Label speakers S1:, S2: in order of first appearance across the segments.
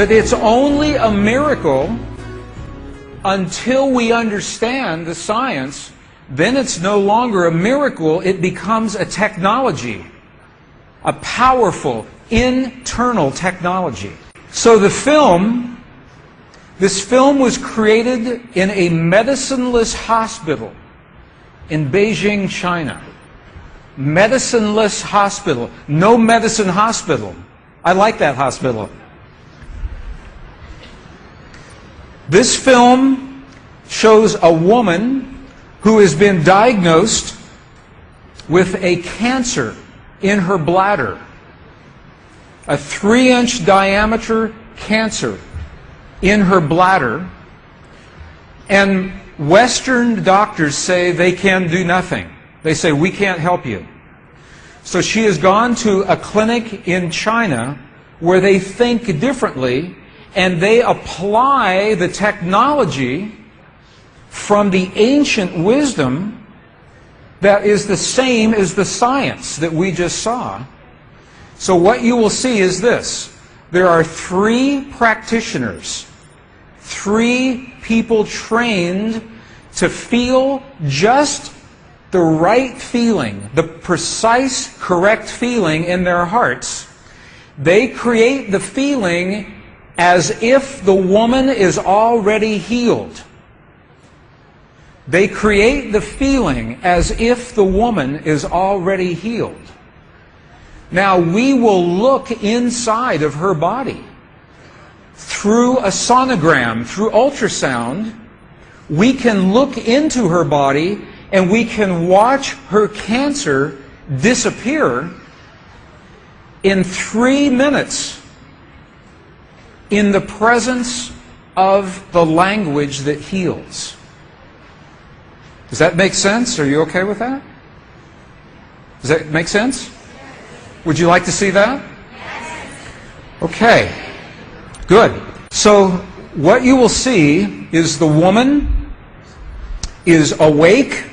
S1: But it's only a miracle until we understand the science. Then it's no longer a miracle, it becomes a technology, a powerful internal technology. So this film was created in a medicineless hospital in Beijing, China. Medicineless hospital, no medicine hospital. I like that hospital. This film shows a woman who has been diagnosed with a cancer in her bladder, a 3-inch diameter cancer in her bladder, and Western doctors say they can do nothing. They say, we can't help you. So she has gone to a clinic in China where they think differently, and they apply the technology from the ancient wisdom that is the same as the science that we just saw. So what you will see is this. There are 3 practitioners, 3 people trained to feel just the right feeling, the precise, correct feeling in their hearts. They create the feeling as if the woman is already healed. They create the feeling as if the woman is already healed. Now we will look inside of her body through a sonogram, through ultrasound. We can look into her body and we can watch her cancer disappear in 3 minutes in the presence of the language that heals. Does that make sense? Are you okay with that? Does that make sense? Would you like to see that? Okay. Good. So what you will see is the woman is awake.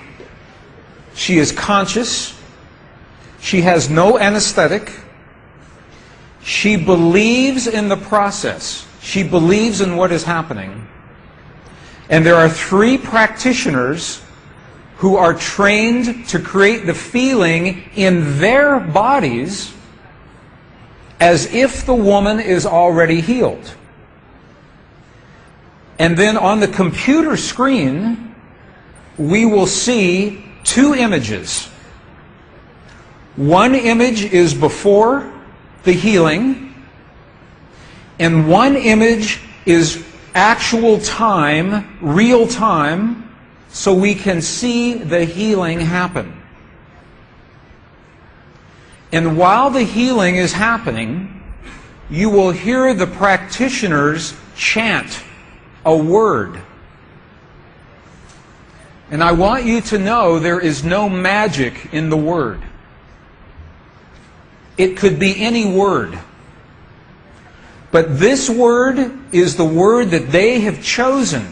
S1: She is conscious. She has no anesthetic. She believes in the process. She believes in what is happening. And there are 3 practitioners who are trained to create the feeling in their bodies as if the woman is already healed. And then on the computer screen, we will see 2 images. One image is before the healing, and one image is actual time, real time, so we can see the healing happen. And while the healing is happening, you will hear the practitioners chant a word. And I want you to know there is no magic in the word. It could be any word. But this word is the word that they have chosen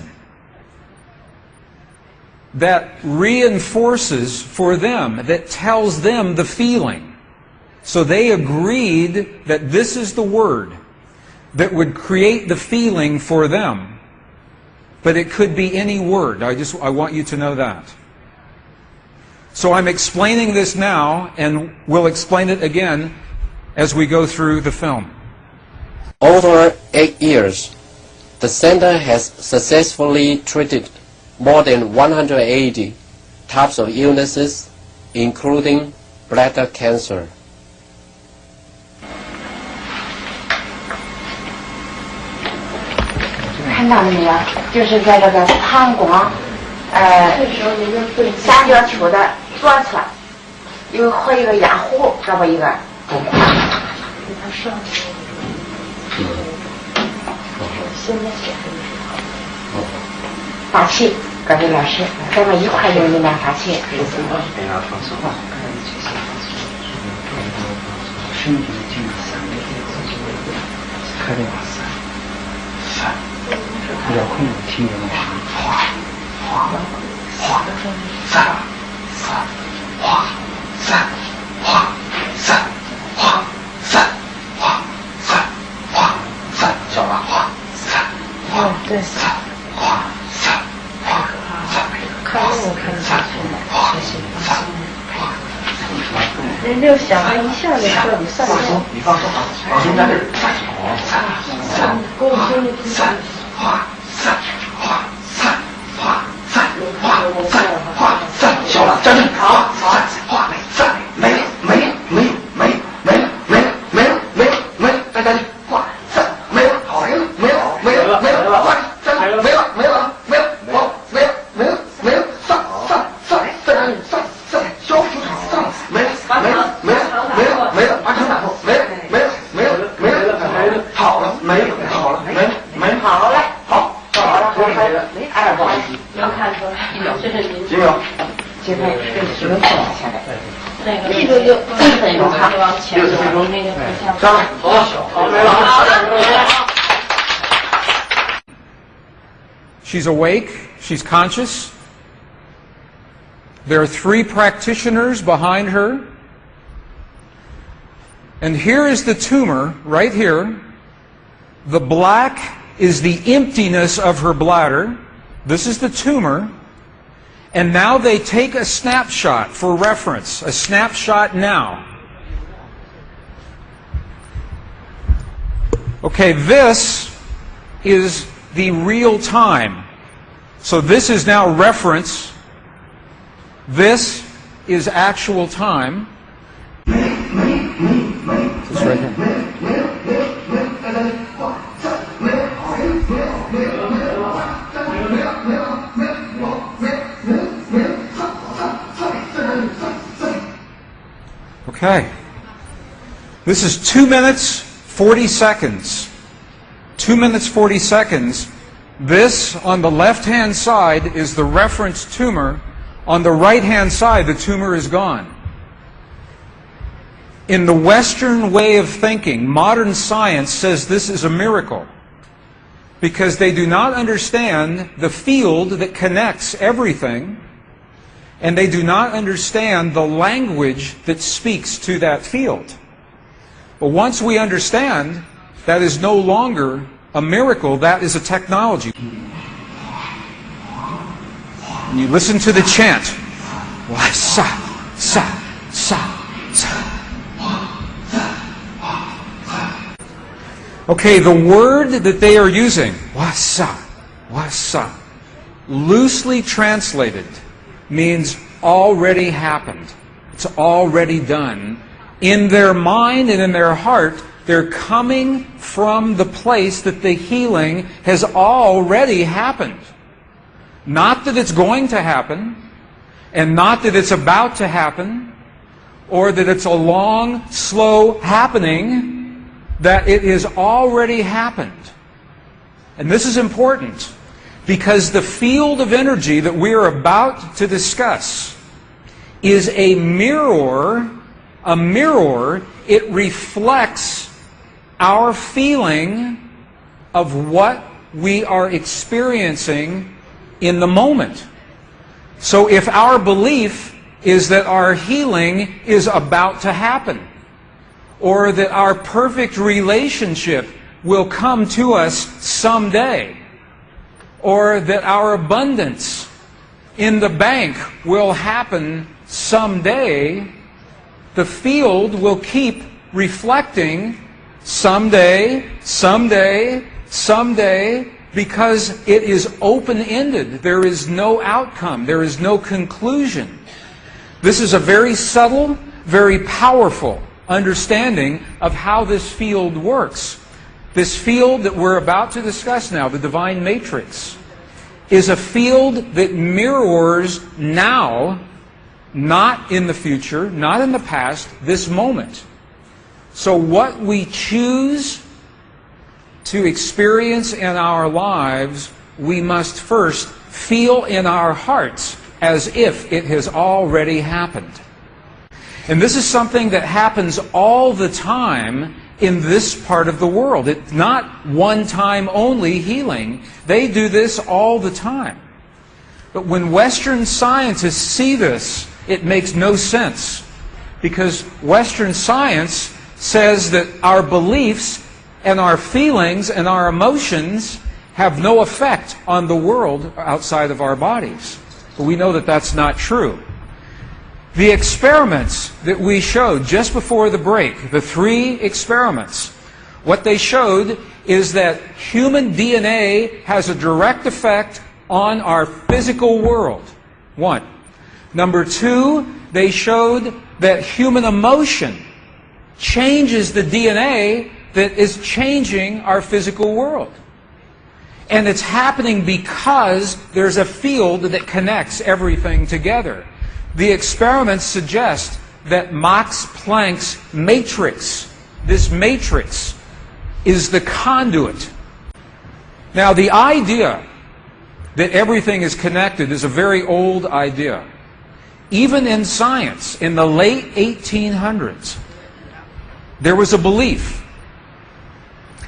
S1: that reinforces for them, that tells them the feeling. So they agreed that this is the word that would create the feeling for them. But it could be any word. I want you to know that. So I'm explaining this now, and we'll explain it again as we go through the film.
S2: Over 8 years, the center has successfully treated more than 180 types of illnesses, including bladder cancer.
S3: 看到了没有？就是在这个膀胱，三角球的左侧，和一个压壶，这么一个中块。大气，各位老师，咱们一块用力量大气。
S4: 比较困难听见的是哗哗哗散散哗散哗散哗散哗散哗散，晓得吧？
S3: 对，看那个看得下去吗？学习放松。那六想了一下的时候，你算了。
S4: 你放松，放松在这儿。
S3: 跟我说那句话。
S4: 小了，站正，好，散，没了，再站，散，没了，好，没了，散，消除散，没了，完成打破，没了，好了，没了，好了，不好意思，
S3: 能看出来，这是您
S4: 几秒，
S3: 现在这个10分钟下来，那个力度就4分钟哈，往前
S4: 60分钟，
S3: 那个
S4: 上来，好，没了。
S1: She's awake, she's conscious. There are 3 practitioners behind her. And here is the tumor, right here. The black is the emptiness of her bladder. This is the tumor. And now they take a snapshot for reference, a snapshot now. Okay, this is the real time. So this is now reference. This is actual time. This right here. Okay. This is 2 minutes, 40 seconds. 2 minutes, 40 seconds. This, on the left-hand side, is the reference tumor. On the right-hand side, the tumor is gone. In the Western way of thinking, modern science says this is a miracle because they do not understand the field that connects everything, and they do not understand the language that speaks to that field. But once we understand, that is no longer a miracle, that is a technology. And you listen to the chant. Wa sa sa sa sa. Okay, the word that they are using, wa sa, loosely translated, means already happened. It's already done. In their mind and in their heart, they're coming from the place that the healing has already happened. Not that it's going to happen, and not that it's about to happen, or that it's a long, slow happening, that it has already happened. And this is important, because the field of energy that we are about to discuss is a mirror. It reflects our feeling of what we are experiencing in the moment. So if our belief is that our healing is about to happen, or that our perfect relationship will come to us someday, or that our abundance in the bank will happen someday, the field will keep reflecting someday, someday, someday, because it is open-ended. There is no outcome. There is no conclusion. This is a very subtle, very powerful understanding of how this field works. This field that we're about to discuss now, the divine matrix, is a field that mirrors now, not in the future, not in the past, this moment. So what we choose to experience in our lives, we must first feel in our hearts as if it has already happened. And this is something that happens all the time in this part of the world. It's not one-time only healing. They do this all the time. But when Western scientists see this, it makes no sense, because Western science says that our beliefs and our feelings and our emotions have no effect on the world outside of our bodies. But we know that that's not true. The experiments that we showed just before the break, the 3 experiments, what they showed is that human DNA has a direct effect on our physical world. 1. Number 2, they showed that human emotion changes the DNA that is changing our physical world. And it's happening because there's a field that connects everything together. The experiments suggest that Max Planck's matrix, this matrix, is the conduit. Now, the idea that everything is connected is a very old idea. Even in science, in the late 1800s, there was a belief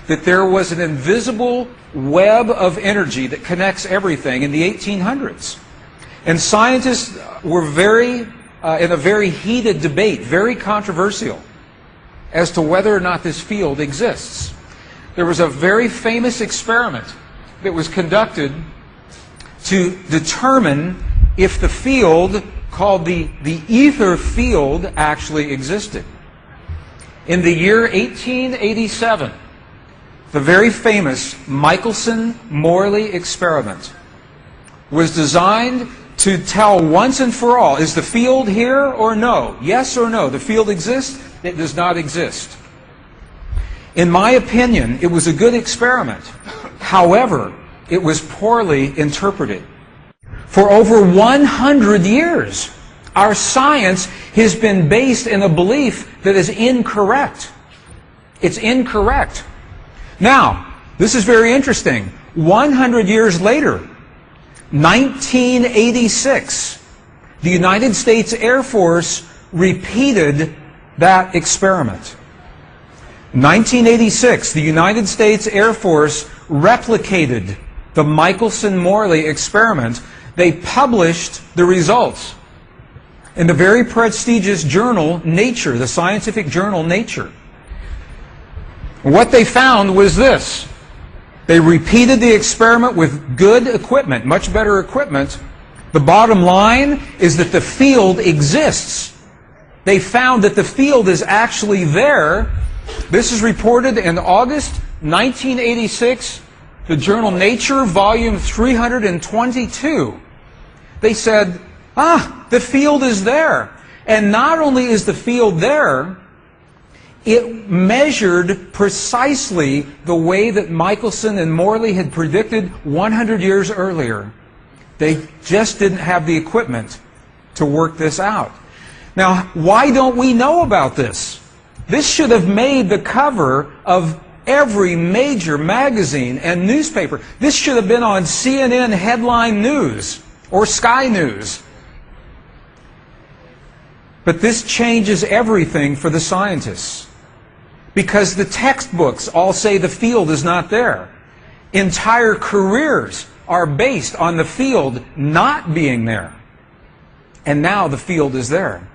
S1: that there was an invisible web of energy that connects everything in the 1800s. And scientists were in a very heated debate, very controversial, as to whether or not this field exists. There was a very famous experiment that was conducted to determine if the field called the ether field actually existed. In the year 1887, the very famous Michelson-Morley experiment was designed to tell once and for all, is the field here or no? Yes or no? The field exists? It does not exist. In my opinion, it was a good experiment. However, it was poorly interpreted. For over 100 years, our science has been based in a belief that is incorrect. It's incorrect. Now, this is very interesting. 100 years later, 1986, the United States Air Force repeated that experiment. 1986, the United States Air Force replicated the Michelson-Morley experiment. They published the results in the very prestigious journal Nature, the scientific journal Nature. What they found was this. They repeated the experiment with good equipment, much better equipment. The bottom line is that the field exists. They found that the field is actually there. This is reported in August 1986, the journal Nature, volume 322. They said, the field is there. And not only is the field there, it measured precisely the way that Michelson and Morley had predicted 100 years earlier. They just didn't have the equipment to work this out. Now, why don't we know about this? This should have made the cover of every major magazine and newspaper. This should have been on CNN headline news or Sky News. But this changes everything for the scientists. Because the textbooks all say the field is not there. Entire careers are based on the field not being there. And now the field is there.